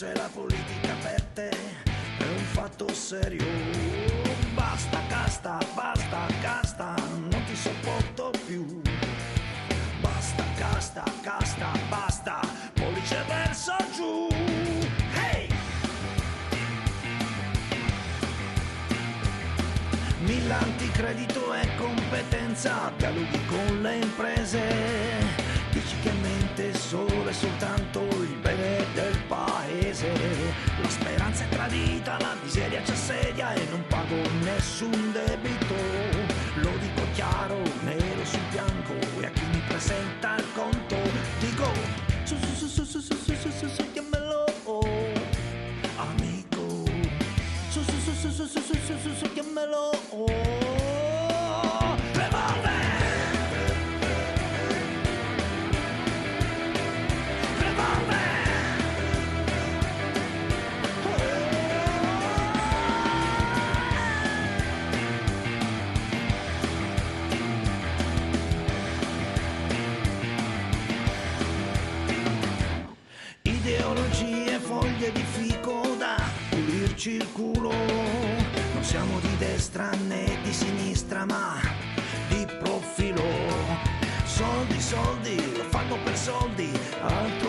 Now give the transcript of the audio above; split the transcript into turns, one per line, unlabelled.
se la politica per te è un fatto serio. Basta casta, non ti sopporto più. Basta casta, basta, pollice verso giù. Hey! Millanti credito e competenza, dialoghi con le imprese, dici che mente solo e soltanto il bene del paese. La speranza è tradita, la miseria ci assedia e non pago nessun debito. Lo dico chiaro, nero sul bianco, e a chi mi presenta il conto dico su, chiamalo amico. Su, chiamalo revolver. Ideologie, foglie di fico da pulirci il culo. Non siamo di destra né di sinistra, ma di profilo. Soldi, l'ho fatto per soldi, altro